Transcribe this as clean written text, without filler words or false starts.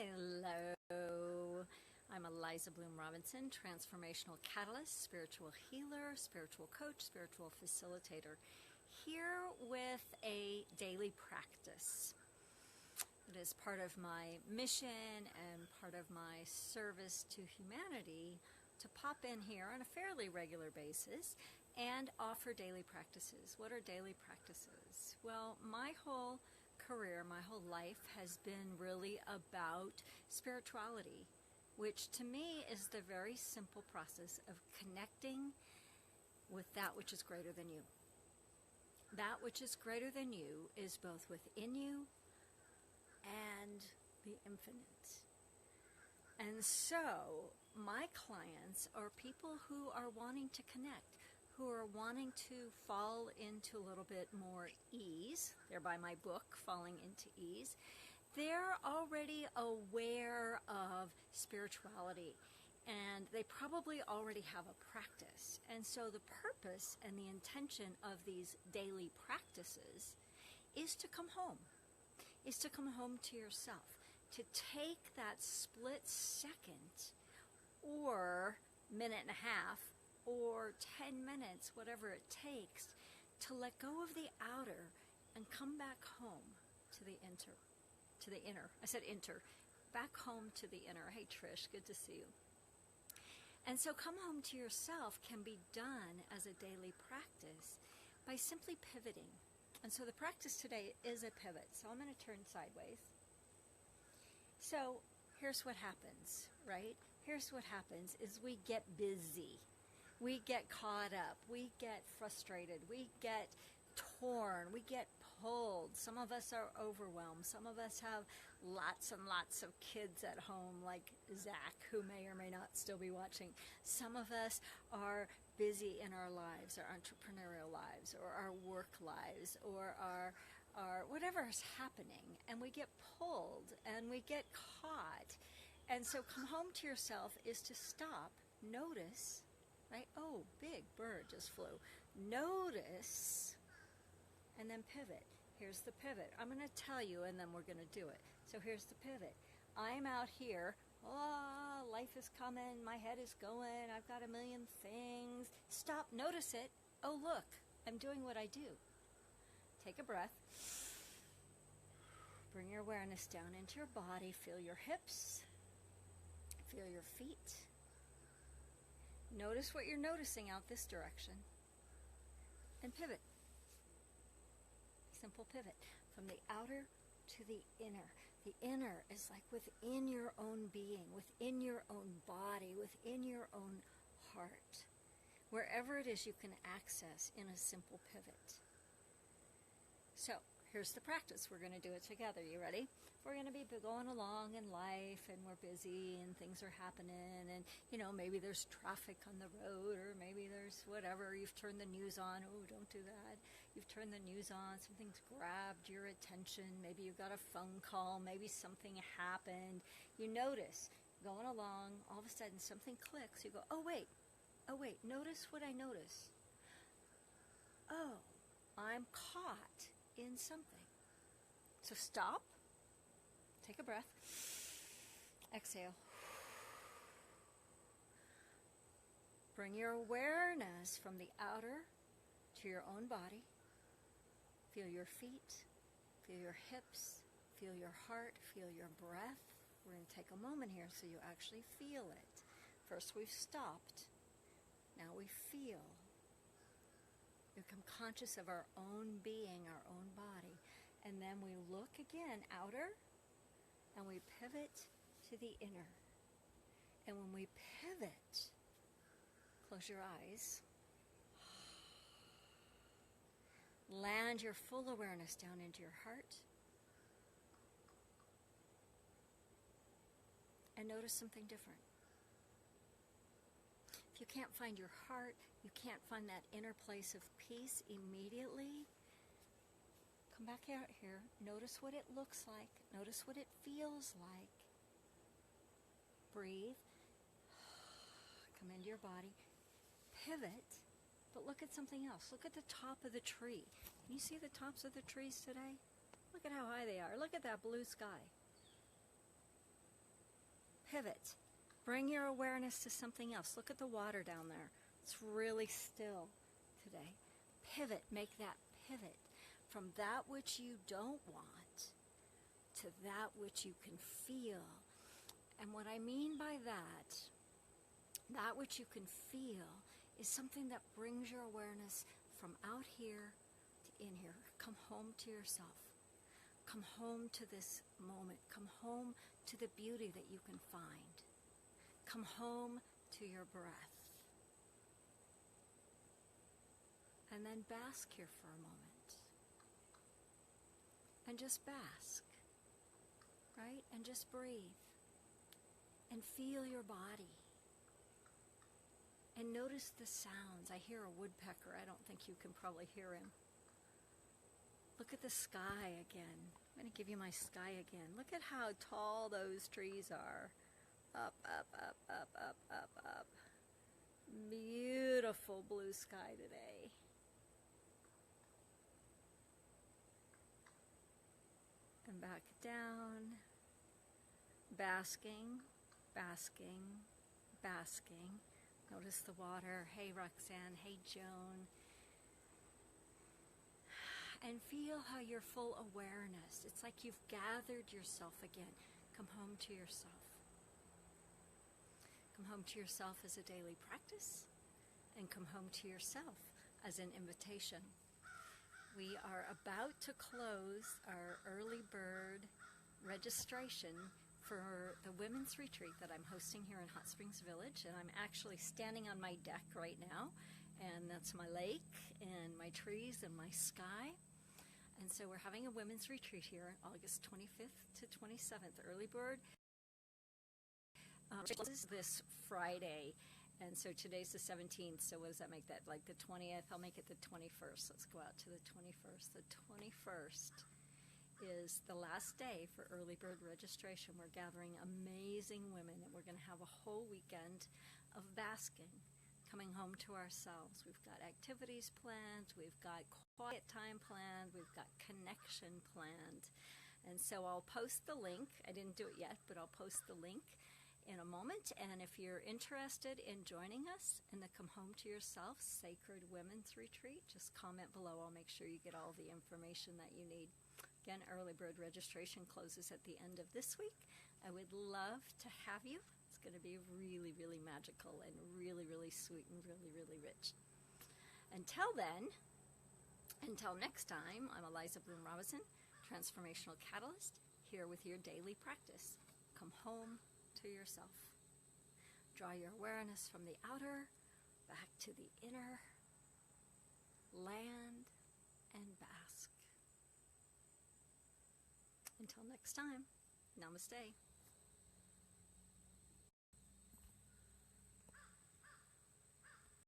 Hello, I'm Eliza Bloom Robinson, transformational catalyst, spiritual healer, spiritual coach, spiritual facilitator, here with a daily practice. It is part of my mission and part of my service to humanity to pop in here on a fairly regular basis and offer daily practices. What are daily practices? Well, my whole career, my whole life has been really about spirituality, which to me is the very simple process of connecting with that which is greater than you. That which is greater than you is both within you and the infinite. And so my clients are people who are wanting to connect, who are wanting to fall into a little bit more ease, thereby my book, Falling into Ease. They're already aware of spirituality, and they probably already have a practice. And so the purpose and the intention of these daily practices is to come home, to yourself, to take that split second or minute and a half or 10 minutes, whatever it takes, to let go of the outer and come back home to the inner. I said inter. Back home to the inner. Hey Trish, good to see you. And so come home to yourself can be done as a daily practice by simply pivoting. And so the practice today is a pivot. So I'm going to turn sideways. So here's what happens, right? Here's what happens is we get busy. We get caught up. We get frustrated. We get torn. We get pulled. Some of us are overwhelmed. Some of us have lots and lots of kids at home, like Zach, who may or may not still be watching. Some of us are busy in our lives, our entrepreneurial lives, or our work lives, or our whatever is happening, and we get pulled and we get caught. And so come home to yourself is to stop, notice, right? Oh, big bird just flew. Notice, and then pivot. Here's the pivot. I'm going to tell you, and then we're going to do it. So here's the pivot. I'm out here. Oh, life is coming. My head is going. I've got a million things. Stop. Notice it. Oh, look. I'm doing what I do. Take a breath. Bring your awareness down into your body. Feel your hips. Feel your feet. Notice what you're noticing out this direction. And pivot. Simple pivot. From the outer to the inner. The inner is like within your own being, within your own body, within your own heart. Wherever it is you can access in a simple pivot. So, here's the practice. We're going to do it together. You ready? We're going to be going along in life, and we're busy, and things are happening, and, maybe there's traffic on the road, or maybe there's whatever. You've turned the news on. Oh, don't do that. You've turned the news on. Something's grabbed your attention. Maybe you got a phone call. Maybe something happened. You notice, going along, all of a sudden something clicks. You go, oh, wait. Notice what I notice. Oh, I'm caught in something. So stop, take a breath, exhale. Bring your awareness from the outer to your own body. Feel your feet, feel your hips, feel your heart, feel your breath. We're going to take a moment here so you actually feel it. First we've stopped, now we feel. We become conscious of our own being, our own body. And then we look again outer, and we pivot to the inner. And when we pivot, close your eyes. Land your full awareness down into your heart. And notice something different. If you can't find your heart, you can't find that inner place of peace immediately, come back out here. Notice what it looks like. Notice what it feels like. Breathe. Come into your body. Pivot. But look at something else. Look at the top of the tree. Can you see the tops of the trees today? Look at how high they are. Look at that blue sky. Pivot. Bring your awareness to something else. Look at the water down there. It's really still today. Pivot. Make that pivot from that which you don't want to that which you can feel. And what I mean by that which you can feel is something that brings your awareness from out here to in here. Come home to yourself. Come home to this moment. Come home to the beauty that you can find. Come home to your breath. And then bask here for a moment. And just bask. Right? And just breathe. And feel your body. And notice the sounds. I hear a woodpecker. I don't think you can probably hear him. Look at the sky again. I'm going to give you my sky again. Look at how tall those trees are. Up, up, up, up, up, up, up. Beautiful blue sky today. And back down. Basking, basking, basking. Notice the water. Hey, Roxanne. Hey, Joan. And feel how you're full awareness. It's like you've gathered yourself again. Come home to yourself. Come home to yourself as a daily practice, and come home to yourself as an invitation. We are about to close our early bird registration for the women's retreat that I'm hosting here in Hot Springs Village, and I'm actually standing on my deck right now, and that's my lake and my trees and my sky. And so we're having a women's retreat here August 25th to 27th. Early bird closes this Friday, and so today's the 17th, so what does that make that? Like the 20th? I'll make it the 21st. Let's go out to the 21st. The 21st is the last day for early bird registration. We're gathering amazing women, and we're going to have a whole weekend of basking, coming home to ourselves. We've got activities planned, we've got quiet time planned, we've got connection planned. And so I'll post the link. I didn't do it yet, but I'll post the link in a moment. And if you're interested in joining us in the Come Home to Yourself Sacred Women's Retreat, just comment below. I'll make sure you get all the information that you need. Again, early bird registration closes at the end of this week. I would love to have you. It's going to be really, really magical and really, really sweet and really, really rich. Until then, until next time, I'm Eliza Bloom Robinson, Transformational Catalyst, here with your daily practice. Come home to yourself. Draw your awareness from the outer back to the inner. Land and bask. Until next time, namaste.